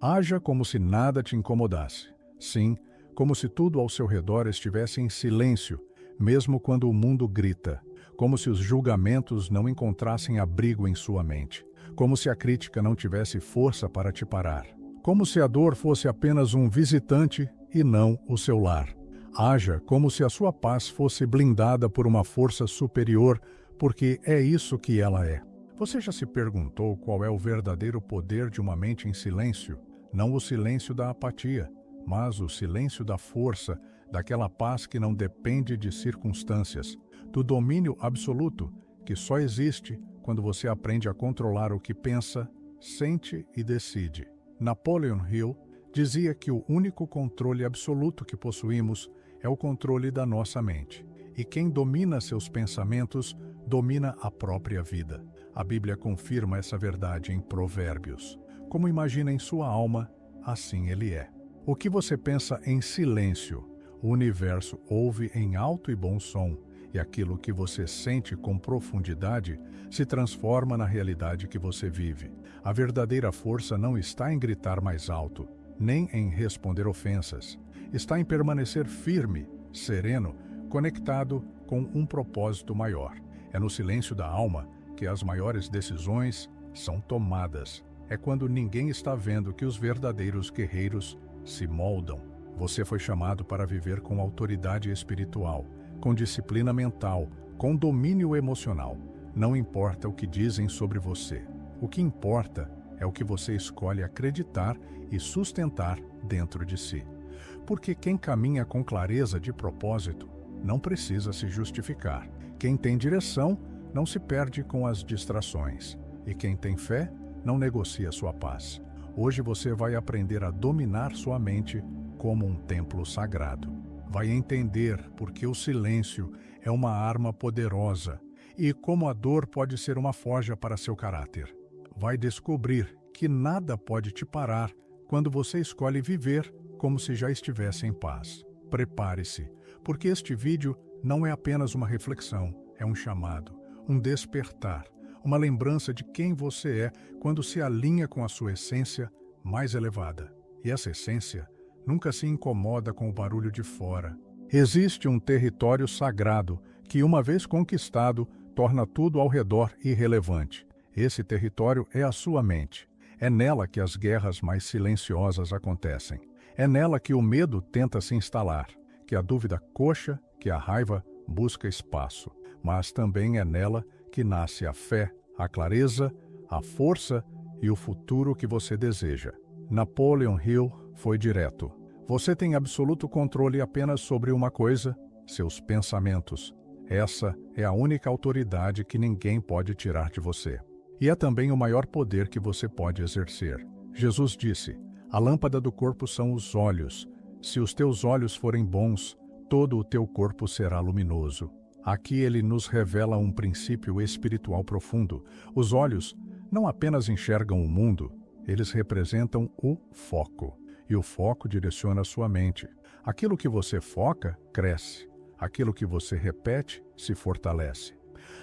Haja como se nada te incomodasse. Sim, como se tudo ao seu redor estivesse em silêncio, mesmo quando o mundo grita. Como se os julgamentos não encontrassem abrigo em sua mente. Como se a crítica não tivesse força para te parar. Como se a dor fosse apenas um visitante e não o seu lar. Haja como se a sua paz fosse blindada por uma força superior, porque é isso que ela é. Você já se perguntou qual é o verdadeiro poder de uma mente em silêncio? Não o silêncio da apatia, mas o silêncio da força, daquela paz que não depende de circunstâncias, do domínio absoluto, que só existe quando você aprende a controlar o que pensa, sente e decide. Napoleon Hill dizia que o único controle absoluto que possuímos é o controle da nossa mente. E quem domina seus pensamentos, domina a própria vida. A Bíblia confirma essa verdade em Provérbios. Como imagina em sua alma, assim ele é. O que você pensa em silêncio, o universo ouve em alto e bom som, e aquilo que você sente com profundidade se transforma na realidade que você vive. A verdadeira força não está em gritar mais alto, nem em responder ofensas. Está em permanecer firme, sereno, conectado com um propósito maior. É no silêncio da alma que as maiores decisões são tomadas. É quando ninguém está vendo que os verdadeiros guerreiros se moldam. Você foi chamado para viver com autoridade espiritual, com disciplina mental, com domínio emocional. Não importa o que dizem sobre você. O que importa é o que você escolhe acreditar e sustentar dentro de si. Porque quem caminha com clareza de propósito não precisa se justificar. Quem tem direção não se perde com as distrações. E quem tem fé não negocia sua paz. Hoje você vai aprender a dominar sua mente como um templo sagrado. Vai entender por que o silêncio é uma arma poderosa e como a dor pode ser uma forja para seu caráter. Vai descobrir que nada pode te parar quando você escolhe viver como se já estivesse em paz. Prepare-se, porque este vídeo não é apenas uma reflexão, é um chamado, um despertar, uma lembrança de quem você é quando se alinha com a sua essência mais elevada. E essa essência nunca se incomoda com o barulho de fora. Existe um território sagrado que, uma vez conquistado, torna tudo ao redor irrelevante. Esse território é a sua mente. É nela que as guerras mais silenciosas acontecem. É nela que o medo tenta se instalar, que a dúvida coxa, que a raiva busca espaço. Mas também é nela que nasce a fé, a clareza, a força e o futuro que você deseja. Napoleon Hill foi direto. Você tem absoluto controle apenas sobre uma coisa: seus pensamentos. Essa é a única autoridade que ninguém pode tirar de você. E é também o maior poder que você pode exercer. Jesus disse: a lâmpada do corpo são os olhos. Se os teus olhos forem bons, todo o teu corpo será luminoso. Aqui ele nos revela um princípio espiritual profundo. Os olhos não apenas enxergam o mundo, eles representam o foco. E o foco direciona a sua mente. Aquilo que você foca, cresce. Aquilo que você repete, se fortalece.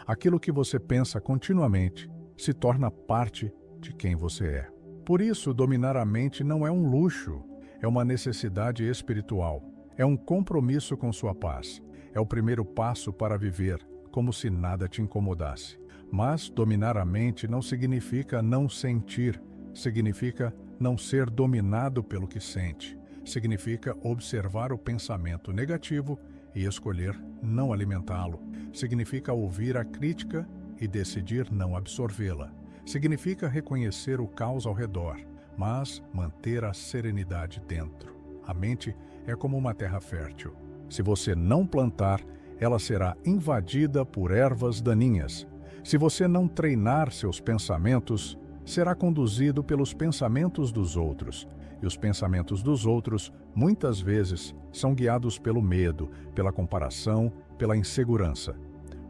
Aquilo que você pensa continuamente, se torna parte de quem você é. Por isso, dominar a mente não é um luxo, é uma necessidade espiritual. É um compromisso com sua paz. É o primeiro passo para viver, como se nada te incomodasse. Mas dominar a mente não significa não sentir, significa não ser dominado pelo que sente. Significa observar o pensamento negativo e escolher não alimentá-lo. Significa ouvir a crítica e decidir não absorvê-la. Significa reconhecer o caos ao redor, mas manter a serenidade dentro. A mente é como uma terra fértil. Se você não plantar, ela será invadida por ervas daninhas. Se você não treinar seus pensamentos, será conduzido pelos pensamentos dos outros. E os pensamentos dos outros, muitas vezes, são guiados pelo medo, pela comparação, pela insegurança.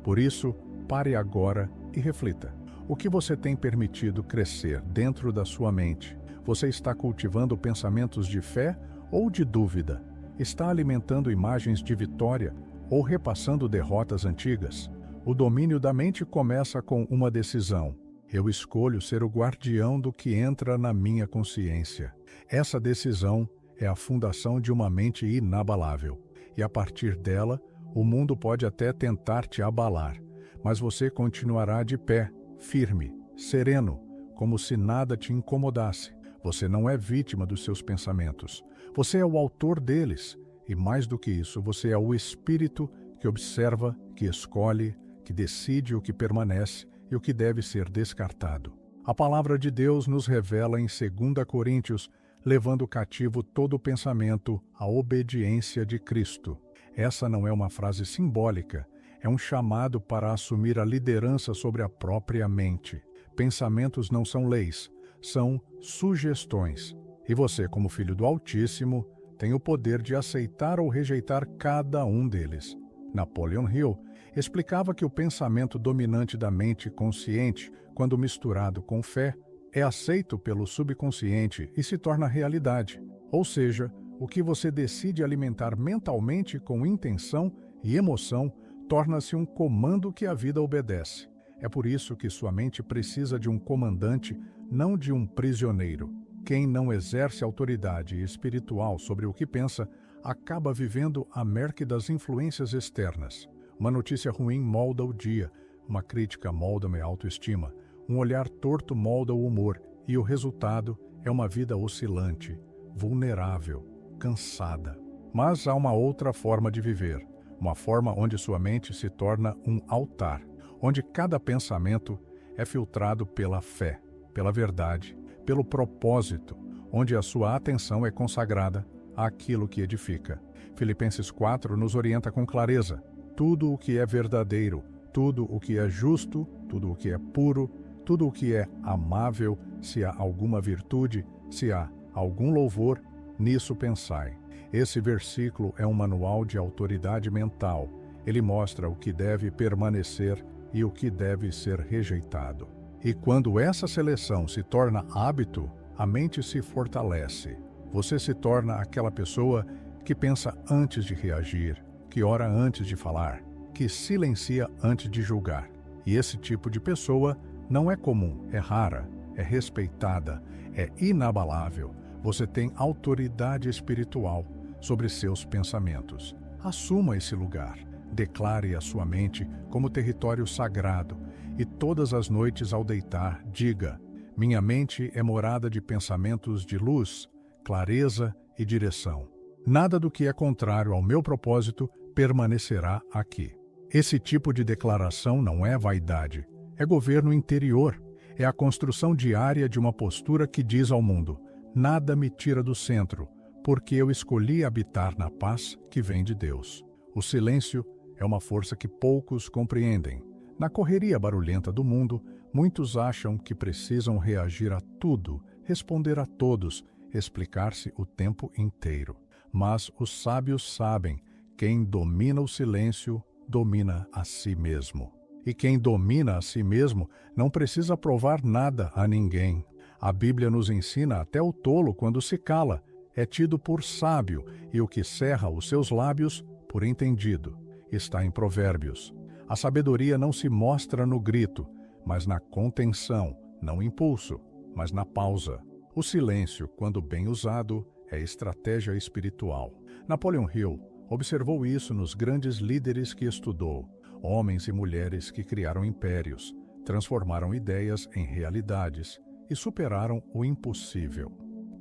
Por isso, pare agora e reflita. O que você tem permitido crescer dentro da sua mente? Você está cultivando pensamentos de fé ou de dúvida? Está alimentando imagens de vitória ou repassando derrotas antigas? O domínio da mente começa com uma decisão. Eu escolho ser o guardião do que entra na minha consciência. Essa decisão é a fundação de uma mente inabalável. E a partir dela, o mundo pode até tentar te abalar, mas você continuará de pé, firme, sereno, como se nada te incomodasse. Você não é vítima dos seus pensamentos. Você é o autor deles. E mais do que isso, você é o espírito que observa, que escolhe, que decide o que permanece e o que deve ser descartado. A palavra de Deus nos revela em 2 Coríntios, levando cativo todo o pensamento à obediência de Cristo. Essa não é uma frase simbólica, é um chamado para assumir a liderança sobre a própria mente. Pensamentos não são leis, são sugestões. E você, como filho do Altíssimo, tem o poder de aceitar ou rejeitar cada um deles. Napoleon Hill explicava que o pensamento dominante da mente consciente, quando misturado com fé, é aceito pelo subconsciente e se torna realidade. Ou seja, o que você decide alimentar mentalmente com intenção e emoção torna-se um comando que a vida obedece. É por isso que sua mente precisa de um comandante, não de um prisioneiro. Quem não exerce autoridade espiritual sobre o que pensa, acaba vivendo à mercê das influências externas. Uma notícia ruim molda o dia, uma crítica molda minha autoestima, um olhar torto molda o humor, e o resultado é uma vida oscilante, vulnerável, cansada. Mas há uma outra forma de viver, uma forma onde sua mente se torna um altar, onde cada pensamento é filtrado pela fé, pela verdade, pelo propósito, onde a sua atenção é consagrada àquilo que edifica. Filipenses 4 nos orienta com clareza: tudo o que é verdadeiro, tudo o que é justo, tudo o que é puro, tudo o que é amável, se há alguma virtude, se há algum louvor, nisso pensai. Esse versículo é um manual de autoridade mental. Ele mostra o que deve permanecer e o que deve ser rejeitado. E quando essa seleção se torna hábito, a mente se fortalece. Você se torna aquela pessoa que pensa antes de reagir, que ora antes de falar, que silencia antes de julgar. E esse tipo de pessoa não é comum, é rara, é respeitada, é inabalável. Você tem autoridade espiritual sobre seus pensamentos. Assuma esse lugar. Declare a sua mente como território sagrado e todas as noites ao deitar, diga: minha mente é morada de pensamentos de luz, clareza e direção. Nada do que é contrário ao meu propósito permanecerá aqui. Esse tipo de declaração não é vaidade, é governo interior, é a construção diária de uma postura que diz ao mundo: nada me tira do centro, porque eu escolhi habitar na paz que vem de Deus. O silêncio é uma força que poucos compreendem. Na correria barulhenta do mundo, muitos acham que precisam reagir a tudo, responder a todos, explicar-se o tempo inteiro. Mas os sábios sabem: quem domina o silêncio, domina a si mesmo. E quem domina a si mesmo não precisa provar nada a ninguém. A Bíblia nos ensina até o tolo, quando se cala, é tido por sábio, e o que cerra os seus lábios, por entendido. Está em Provérbios. A sabedoria não se mostra no grito, mas na contenção, não impulso, mas na pausa. O silêncio, quando bem usado, é estratégia espiritual. Napoleon Hill observou isso nos grandes líderes que estudou, homens e mulheres que criaram impérios, transformaram ideias em realidades e superaram o impossível.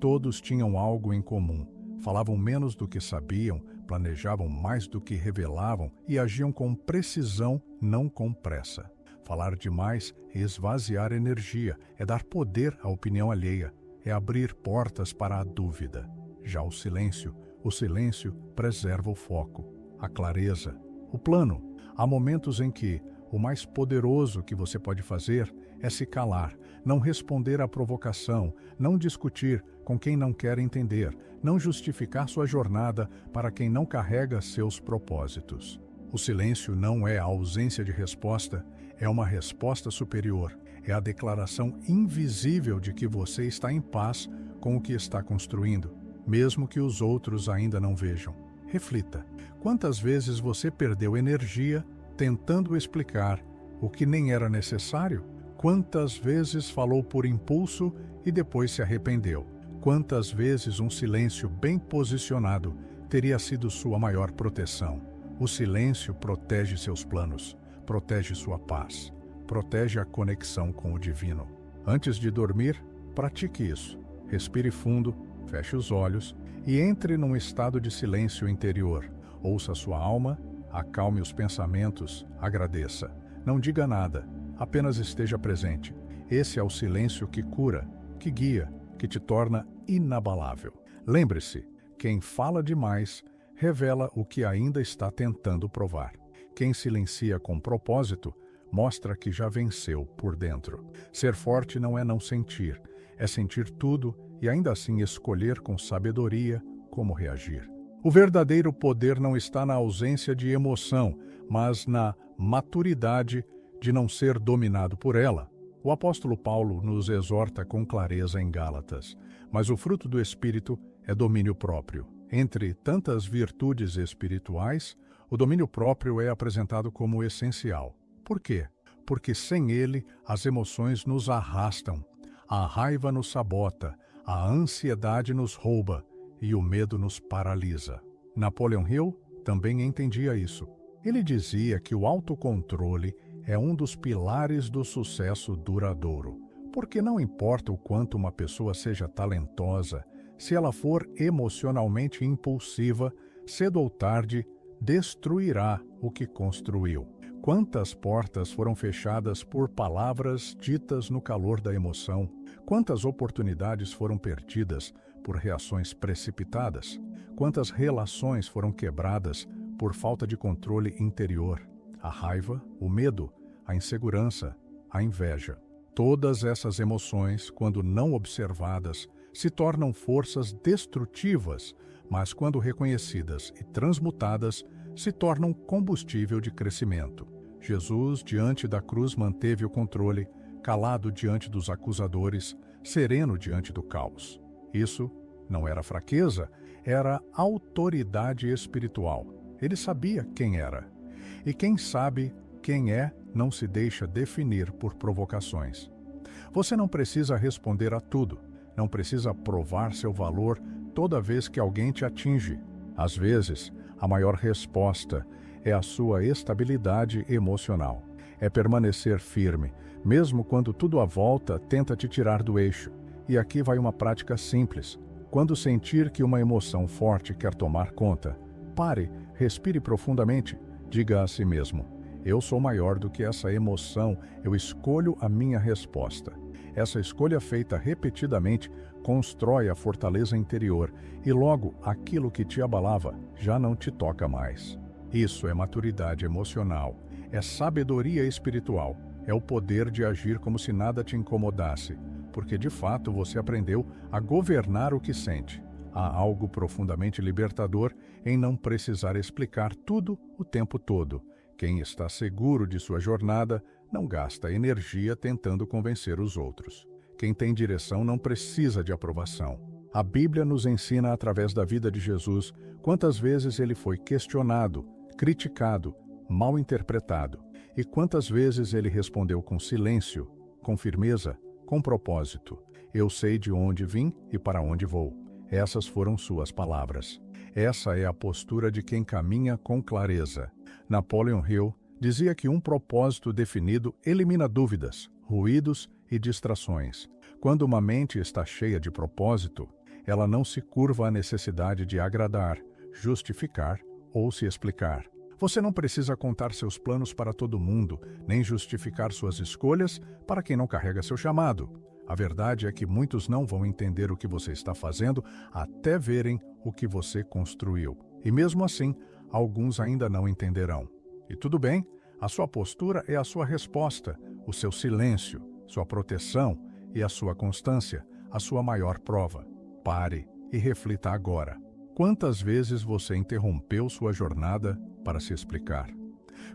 Todos tinham algo em comum: falavam menos do que sabiam, planejavam mais do que revelavam e agiam com precisão, não com pressa. Falar demais é esvaziar energia, é dar poder à opinião alheia, é abrir portas para a dúvida. Já o silêncio preserva o foco, a clareza, o plano. Há momentos em que o mais poderoso que você pode fazer é se calar, não responder à provocação, não discutir com quem não quer entender, não justificar sua jornada para quem não carrega seus propósitos. O silêncio não é a ausência de resposta, é uma resposta superior, é a declaração invisível de que você está em paz com o que está construindo, mesmo que os outros ainda não vejam. Reflita: quantas vezes você perdeu energia tentando explicar o que nem era necessário? Quantas vezes falou por impulso e depois se arrependeu? Quantas vezes um silêncio bem posicionado teria sido sua maior proteção? O silêncio protege seus planos, protege sua paz, protege a conexão com o divino. Antes de dormir, pratique isso. Respire fundo, feche os olhos e entre num estado de silêncio interior. Ouça sua alma, acalme os pensamentos, agradeça. Não diga nada, apenas esteja presente. Esse é o silêncio que cura, que guia, que te torna inabalável. Lembre-se, quem fala demais revela o que ainda está tentando provar. Quem silencia com propósito mostra que já venceu por dentro. Ser forte não é não sentir, é sentir tudo e ainda assim escolher com sabedoria como reagir. O verdadeiro poder não está na ausência de emoção, mas na maturidade de não ser dominado por ela. O apóstolo Paulo nos exorta com clareza em Gálatas, mas o fruto do Espírito é domínio próprio. Entre tantas virtudes espirituais, o domínio próprio é apresentado como essencial. Por quê? Porque sem ele, as emoções nos arrastam, a raiva nos sabota, a ansiedade nos rouba e o medo nos paralisa. Napoleon Hill também entendia isso. Ele dizia que o autocontrole é um dos pilares do sucesso duradouro, porque não importa o quanto uma pessoa seja talentosa, se ela for emocionalmente impulsiva, cedo ou tarde, destruirá o que construiu. Quantas portas foram fechadas por palavras ditas no calor da emoção? Quantas oportunidades foram perdidas por reações precipitadas? Quantas relações foram quebradas por falta de controle interior? A raiva, o medo, a insegurança, a inveja. Todas essas emoções, quando não observadas, se tornam forças destrutivas, mas quando reconhecidas e transmutadas, se tornam combustível de crescimento. Jesus, diante da cruz, manteve o controle, calado diante dos acusadores, sereno diante do caos. Isso não era fraqueza, era autoridade espiritual. Ele sabia quem era. E quem sabe quem é, não se deixa definir por provocações. Você não precisa responder a tudo, não precisa provar seu valor toda vez que alguém te atinge. Às vezes, a maior resposta é a sua estabilidade emocional. É permanecer firme, mesmo quando tudo à volta tenta te tirar do eixo. E aqui vai uma prática simples. Quando sentir que uma emoção forte quer tomar conta, pare, respire profundamente, diga a si mesmo: eu sou maior do que essa emoção, eu escolho a minha resposta. Essa escolha feita repetidamente constrói a fortaleza interior e logo aquilo que te abalava já não te toca mais. Isso é maturidade emocional, é sabedoria espiritual, é o poder de agir como se nada te incomodasse, porque de fato você aprendeu a governar o que sente. Há algo profundamente libertador em não precisar explicar tudo o tempo todo. Quem está seguro de sua jornada não gasta energia tentando convencer os outros. Quem tem direção não precisa de aprovação. A Bíblia nos ensina através da vida de Jesus quantas vezes ele foi questionado, criticado, mal interpretado, e quantas vezes ele respondeu com silêncio, com firmeza, com propósito: eu sei de onde vim e para onde vou. Essas foram suas palavras. Essa é a postura de quem caminha com clareza. Napoleon Hill dizia que um propósito definido elimina dúvidas, ruídos e distrações. Quando uma mente está cheia de propósito, ela não se curva à necessidade de agradar, justificar ou se explicar. Você não precisa contar seus planos para todo mundo, nem justificar suas escolhas para quem não carrega seu chamado. A verdade é que muitos não vão entender o que você está fazendo até verem o que você construiu. E mesmo assim, alguns ainda não entenderão. E tudo bem, a sua postura é a sua resposta, o seu silêncio, sua proteção e a sua constância, a sua maior prova. Pare e reflita agora. Quantas vezes você interrompeu sua jornada para se explicar?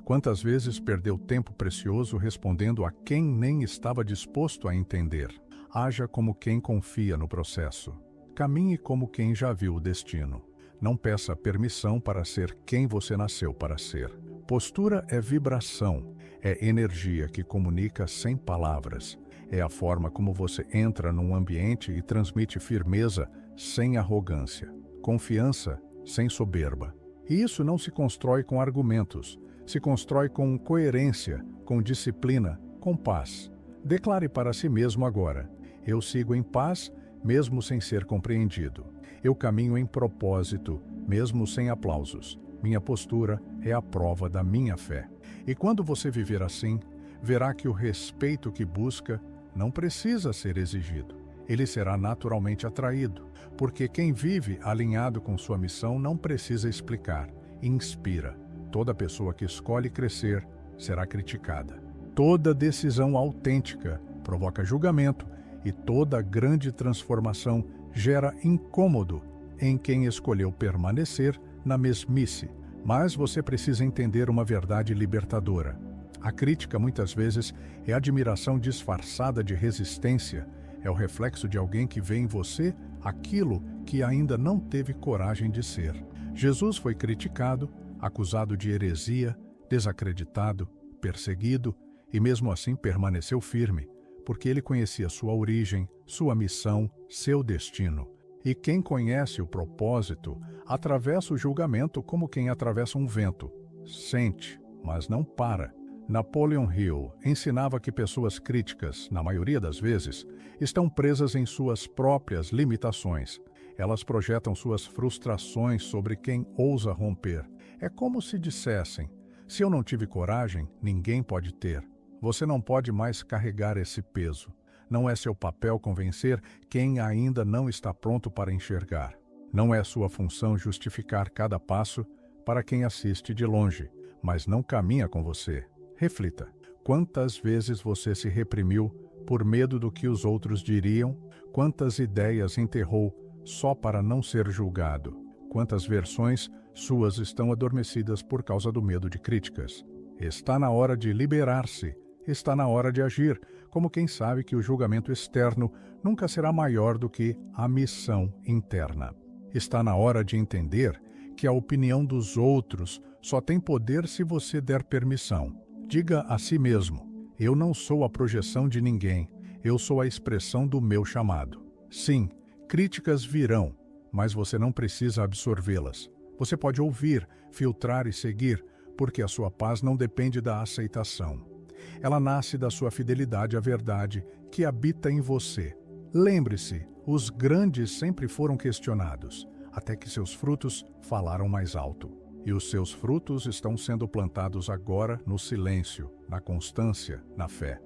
Quantas vezes perdeu tempo precioso respondendo a quem nem estava disposto a entender? Haja como quem confia no processo. Caminhe como quem já viu o destino. Não peça permissão para ser quem você nasceu para ser. Postura é vibração, é energia que comunica sem palavras. É a forma como você entra num ambiente e transmite firmeza sem arrogância, confiança sem soberba. E isso não se constrói com argumentos, se constrói com coerência, com disciplina, com paz. Declare para si mesmo agora: eu sigo em paz, mesmo sem ser compreendido. Eu caminho em propósito, mesmo sem aplausos. Minha postura é a prova da minha fé. E quando você viver assim, verá que o respeito que busca não precisa ser exigido. Ele será naturalmente atraído, porque quem vive alinhado com sua missão não precisa explicar, inspira. Toda pessoa que escolhe crescer será criticada. Toda decisão autêntica provoca julgamento e toda grande transformação gera incômodo em quem escolheu permanecer na mesmice. Mas você precisa entender uma verdade libertadora. A crítica muitas vezes é admiração disfarçada de resistência, é o reflexo de alguém que vê em você aquilo que ainda não teve coragem de ser. Jesus foi criticado, acusado de heresia, desacreditado, perseguido e mesmo assim permaneceu firme, porque ele conhecia sua origem, sua missão, seu destino. E quem conhece o propósito atravessa o julgamento como quem atravessa um vento. Sente, mas não para. Napoleon Hill ensinava que pessoas críticas, na maioria das vezes, estão presas em suas próprias limitações. Elas projetam suas frustrações sobre quem ousa romper. É como se dissessem: se eu não tive coragem, ninguém pode ter. Você não pode mais carregar esse peso. Não é seu papel convencer quem ainda não está pronto para enxergar. Não é sua função justificar cada passo para quem assiste de longe, mas não caminha com você. Reflita: quantas vezes você se reprimiu por medo do que os outros diriam? Quantas ideias enterrou só para não ser julgado? Quantas versões suas estão adormecidas por causa do medo de críticas? Está na hora de liberar-se. Está na hora de agir, como quem sabe que o julgamento externo nunca será maior do que a missão interna. Está na hora de entender que a opinião dos outros só tem poder se você der permissão. Diga a si mesmo: eu não sou a projeção de ninguém, eu sou a expressão do meu chamado. Sim, críticas virão, mas você não precisa absorvê-las. Você pode ouvir, filtrar e seguir, porque a sua paz não depende da aceitação. Ela nasce da sua fidelidade à verdade que habita em você. Lembre-se, os grandes sempre foram questionados, até que seus frutos falaram mais alto. E os seus frutos estão sendo plantados agora no silêncio, na constância, na fé.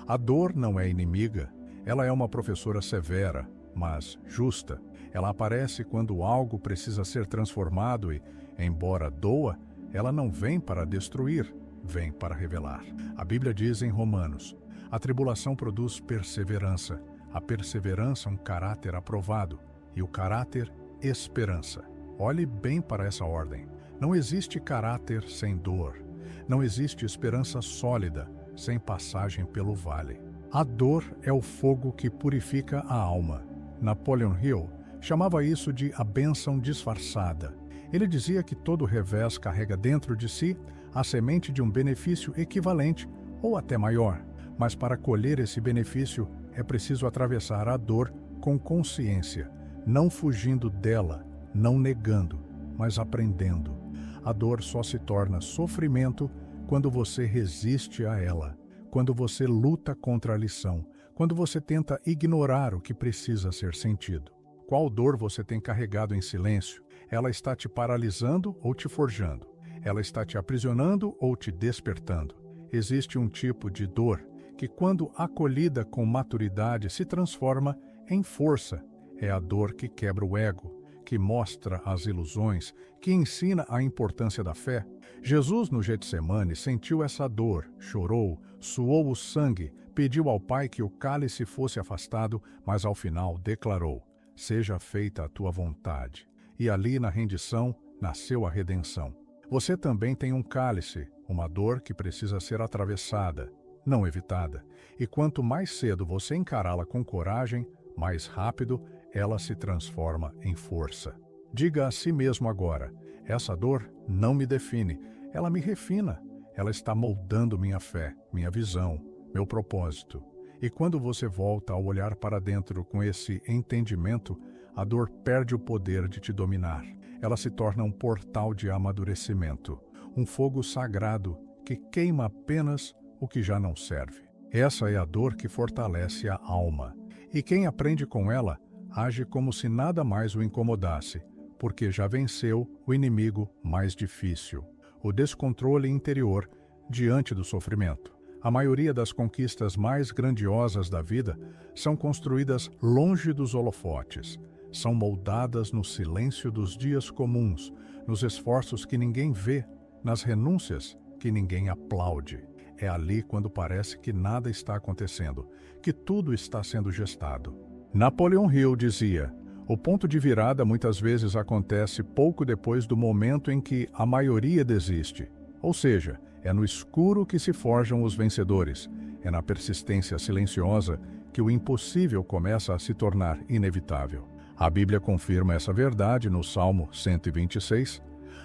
A dor não é inimiga, ela é uma professora severa, mas justa. Ela aparece quando algo precisa ser transformado e, embora doa, ela não vem para destruir, vem para revelar. A Bíblia diz em Romanos: a tribulação produz perseverança, a perseverança um caráter aprovado e o caráter esperança. Olhe bem para essa ordem. Não existe caráter sem dor. Não existe esperança sólida sem passagem pelo vale. A dor é o fogo que purifica a alma. Napoleon Hill chamava isso de a bênção disfarçada. Ele dizia que todo revés carrega dentro de si a semente de um benefício equivalente ou até maior. Mas para colher esse benefício é preciso atravessar a dor com consciência, não fugindo dela, não negando, mas aprendendo. A dor só se torna sofrimento quando você resiste a ela, quando você luta contra a lição, quando você tenta ignorar o que precisa ser sentido. Qual dor você tem carregado em silêncio? Ela está te paralisando ou te forjando? Ela está te aprisionando ou te despertando? Existe um tipo de dor que, quando acolhida com maturidade, se transforma em força. É a dor que quebra o ego, que mostra as ilusões, que ensina a importância da fé. Jesus, no Getsemane, sentiu essa dor, chorou, suou o sangue, pediu ao Pai que o cálice fosse afastado, mas ao final declarou: seja feita a tua vontade. E ali, na rendição, nasceu a redenção. Você também tem um cálice, uma dor que precisa ser atravessada, não evitada. E quanto mais cedo você encará-la com coragem, mais rápido ela se transforma em força. Diga a si mesmo agora: essa dor não me define, ela me refina. Ela está moldando minha fé, minha visão, meu propósito. E quando você volta a olhar para dentro com esse entendimento, a dor perde o poder de te dominar. Ela se torna um portal de amadurecimento, um fogo sagrado que queima apenas o que já não serve. Essa é a dor que fortalece a alma. E quem aprende com ela, age como se nada mais o incomodasse, porque já venceu o inimigo mais difícil, o descontrole interior diante do sofrimento. A maioria das conquistas mais grandiosas da vida são construídas longe dos holofotes, são moldadas no silêncio dos dias comuns, nos esforços que ninguém vê, nas renúncias que ninguém aplaude. É ali quando parece que nada está acontecendo, que tudo está sendo gestado. Napoleon Hill dizia: o ponto de virada muitas vezes acontece pouco depois do momento em que a maioria desiste. Ou seja, é no escuro que se forjam os vencedores. É na persistência silenciosa que o impossível começa a se tornar inevitável. A Bíblia confirma essa verdade no Salmo 126.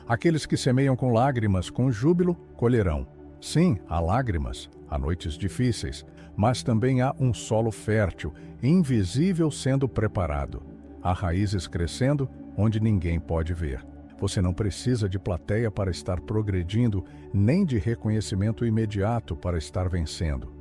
Aqueles que semeiam com lágrimas, com júbilo, colherão. Sim, há lágrimas, há noites difíceis, mas também há um solo fértil, invisível sendo preparado. Há raízes crescendo onde ninguém pode ver. Você não precisa de plateia para estar progredindo, nem de reconhecimento imediato para estar vencendo.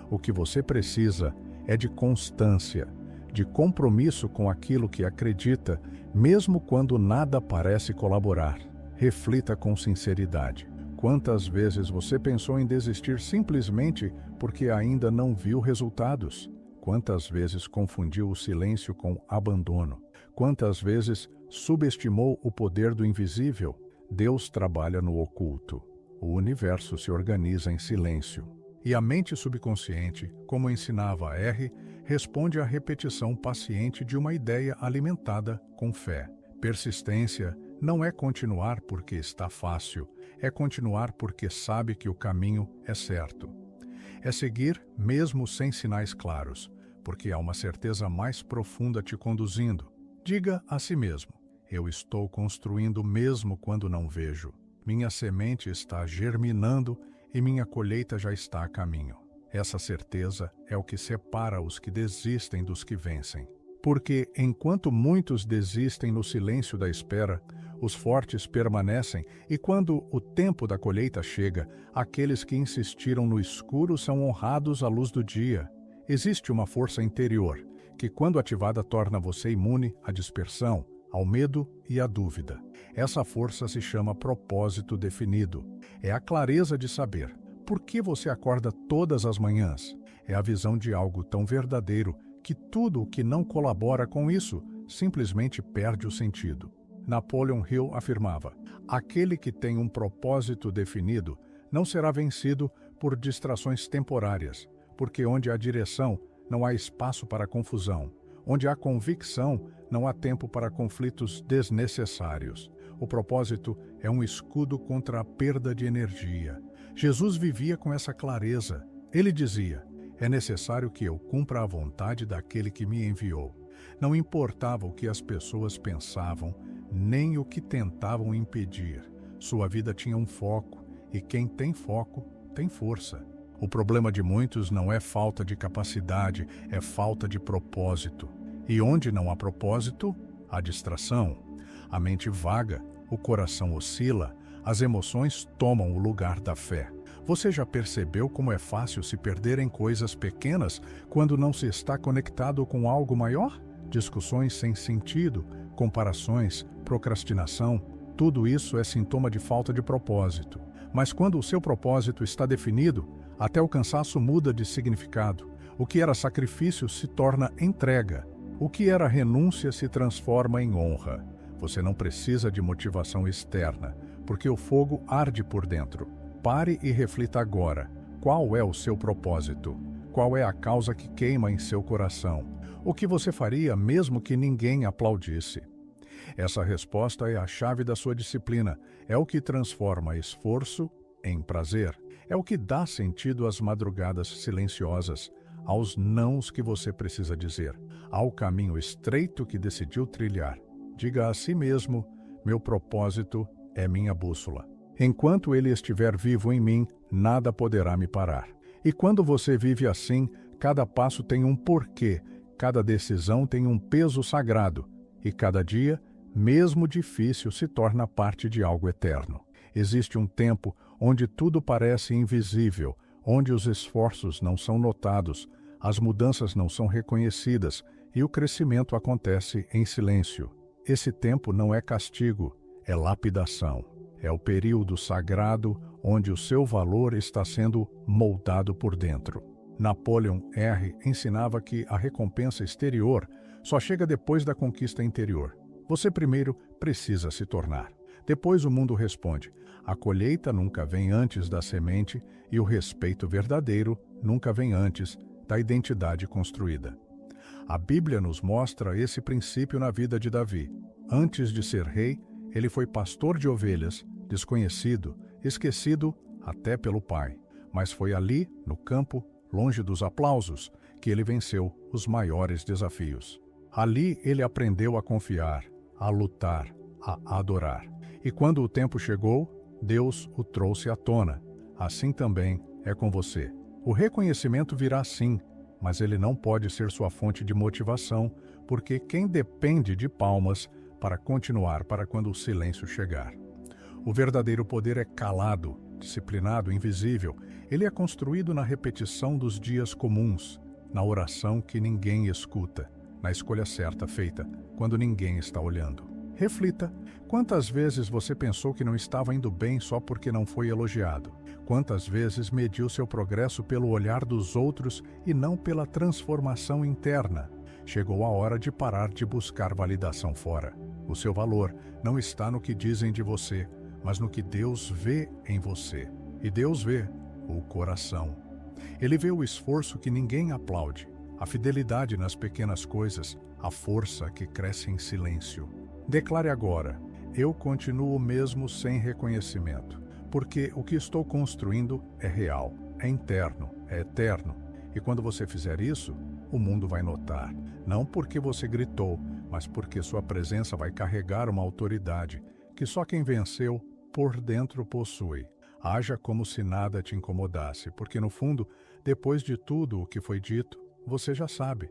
O que você precisa é de constância, de compromisso com aquilo que acredita, mesmo quando nada parece colaborar. Reflita com sinceridade. Quantas vezes você pensou em desistir simplesmente porque ainda não viu resultados? Quantas vezes confundiu o silêncio com abandono? Quantas vezes subestimou o poder do invisível? Deus trabalha no oculto. O universo se organiza em silêncio. E a mente subconsciente, como ensinava R., responde à repetição paciente de uma ideia alimentada com fé. Persistência não é continuar porque está fácil, é continuar porque sabe que o caminho é certo. É seguir mesmo sem sinais claros, porque há uma certeza mais profunda te conduzindo. Diga a si mesmo: eu estou construindo mesmo quando não vejo. Minha semente está germinando e minha colheita já está a caminho. Essa certeza é o que separa os que desistem dos que vencem. Porque enquanto muitos desistem no silêncio da espera, os fortes permanecem, e quando o tempo da colheita chega, aqueles que insistiram no escuro são honrados à luz do dia. Existe uma força interior, que quando ativada torna você imune à dispersão, ao medo e à dúvida. Essa força se chama propósito definido. É a clareza de saber por que você acorda todas as manhãs. É a visão de algo tão verdadeiro que tudo o que não colabora com isso simplesmente perde o sentido. Napoleon Hill afirmava: aquele que tem um propósito definido não será vencido por distrações temporárias, porque onde há direção, não há espaço para confusão. Onde há convicção, não há tempo para conflitos desnecessários. O propósito é um escudo contra a perda de energia. Jesus vivia com essa clareza. Ele dizia: é necessário que eu cumpra a vontade daquele que me enviou. Não importava o que as pessoas pensavam, nem o que tentavam impedir. Sua vida tinha um foco, e quem tem foco, tem força. O problema de muitos não é falta de capacidade, é falta de propósito. E onde não há propósito, há distração. A mente vaga, o coração oscila, as emoções tomam o lugar da fé. Você já percebeu como é fácil se perder em coisas pequenas quando não se está conectado com algo maior? Discussões sem sentido, comparações, procrastinação, tudo isso é sintoma de falta de propósito. Mas quando o seu propósito está definido, até o cansaço muda de significado. O que era sacrifício se torna entrega. O que era renúncia se transforma em honra. Você não precisa de motivação externa, porque o fogo arde por dentro. Pare e reflita agora. Qual é o seu propósito? Qual é a causa que queima em seu coração? O que você faria mesmo que ninguém aplaudisse? Essa resposta é a chave da sua disciplina. É o que transforma esforço em prazer. É o que dá sentido às madrugadas silenciosas, aos nãos que você precisa dizer, ao caminho estreito que decidiu trilhar. Diga a si mesmo: meu propósito é minha bússola. Enquanto ele estiver vivo em mim, nada poderá me parar. E quando você vive assim, cada passo tem um porquê, cada decisão tem um peso sagrado, e cada dia, mesmo difícil, se torna parte de algo eterno. Existe um tempo onde tudo parece invisível, onde os esforços não são notados, as mudanças não são reconhecidas e o crescimento acontece em silêncio. Esse tempo não é castigo, é lapidação. É o período sagrado onde o seu valor está sendo moldado por dentro. Napoleon R. ensinava que a recompensa exterior só chega depois da conquista interior. Você primeiro precisa se tornar. Depois o mundo responde. A colheita nunca vem antes da semente e o respeito verdadeiro nunca vem antes da identidade construída. A Bíblia nos mostra esse princípio na vida de Davi. Antes de ser rei, ele foi pastor de ovelhas, desconhecido, esquecido até pelo pai. Mas foi ali, no campo, longe dos aplausos, que ele venceu os maiores desafios. Ali ele aprendeu a confiar, a lutar, a adorar. E quando o tempo chegou, Deus o trouxe à tona. Assim também é com você. O reconhecimento virá sim, mas ele não pode ser sua fonte de motivação, porque quem depende de palmas para continuar para quando o silêncio chegar. O verdadeiro poder é calado, disciplinado, invisível. Ele é construído na repetição dos dias comuns, na oração que ninguém escuta, na escolha certa feita quando ninguém está olhando. Reflita, quantas vezes você pensou que não estava indo bem só porque não foi elogiado? Quantas vezes mediu seu progresso pelo olhar dos outros e não pela transformação interna? Chegou a hora de parar de buscar validação fora. O seu valor não está no que dizem de você, mas no que Deus vê em você. E Deus vê o coração. Ele vê o esforço que ninguém aplaude, a fidelidade nas pequenas coisas, a força que cresce em silêncio. Declare agora, eu continuo mesmo sem reconhecimento, porque o que estou construindo é real, é interno, é eterno. E quando você fizer isso, o mundo vai notar, não porque você gritou, mas porque sua presença vai carregar uma autoridade que só quem venceu por dentro possui. Haja como se nada te incomodasse, porque no fundo, depois de tudo o que foi dito, você já sabe.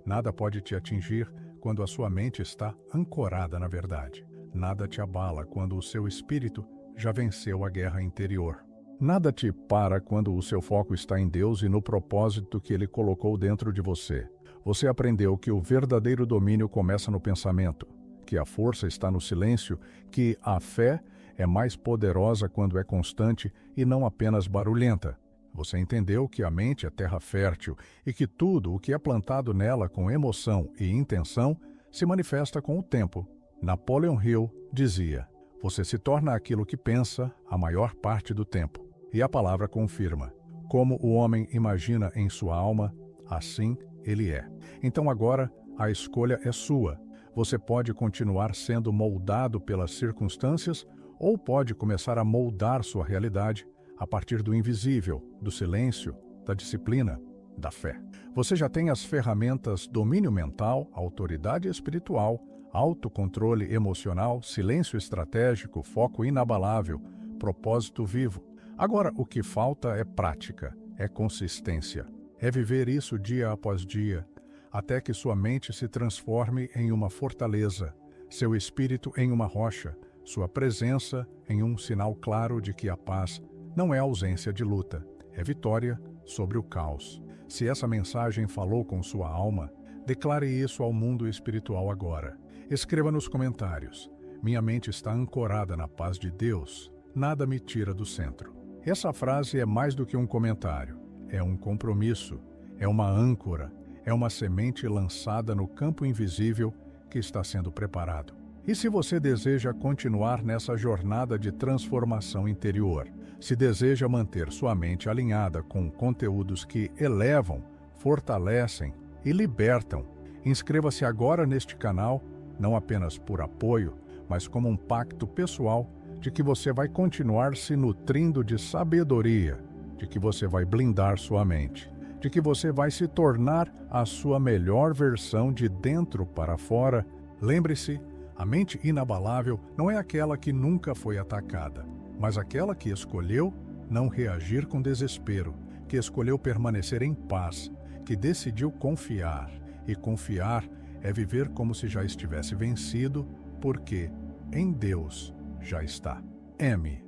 Nada pode te atingir quando a sua mente está ancorada na verdade. Nada te abala quando o seu espírito já venceu a guerra interior. Nada te para quando o seu foco está em Deus e no propósito que Ele colocou dentro de você. Você aprendeu que o verdadeiro domínio começa no pensamento, que a força está no silêncio, que a fé é mais poderosa quando é constante e não apenas barulhenta. Você entendeu que a mente é terra fértil e que tudo o que é plantado nela com emoção e intenção se manifesta com o tempo. Napoleon Hill dizia, você se torna aquilo que pensa a maior parte do tempo. E a palavra confirma, como o homem imagina em sua alma, assim ele é. Então agora a escolha é sua. Você pode continuar sendo moldado pelas circunstâncias ou pode começar a moldar sua realidade a partir do invisível, do silêncio, da disciplina, da fé. Você já tem as ferramentas domínio mental, autoridade espiritual, autocontrole emocional, silêncio estratégico, foco inabalável, propósito vivo. Agora, o que falta é prática, é consistência. É viver isso dia após dia, até que sua mente se transforme em uma fortaleza, seu espírito em uma rocha, sua presença em um sinal claro de que a paz não é ausência de luta, é vitória sobre o caos. Se essa mensagem falou com sua alma, declare isso ao mundo espiritual agora. Escreva nos comentários. Minha mente está ancorada na paz de Deus, nada me tira do centro. Essa frase é mais do que um comentário. É um compromisso, é uma âncora, é uma semente lançada no campo invisível que está sendo preparado. E se você deseja continuar nessa jornada de transformação interior, se deseja manter sua mente alinhada com conteúdos que elevam, fortalecem e libertam, inscreva-se agora neste canal, não apenas por apoio, mas como um pacto pessoal de que você vai continuar se nutrindo de sabedoria, de que você vai blindar sua mente, de que você vai se tornar a sua melhor versão de dentro para fora. Lembre-se, a mente inabalável não é aquela que nunca foi atacada. Mas aquela que escolheu não reagir com desespero, que escolheu permanecer em paz, que decidiu confiar, e confiar é viver como se já estivesse vencido, porque em Deus já está. M.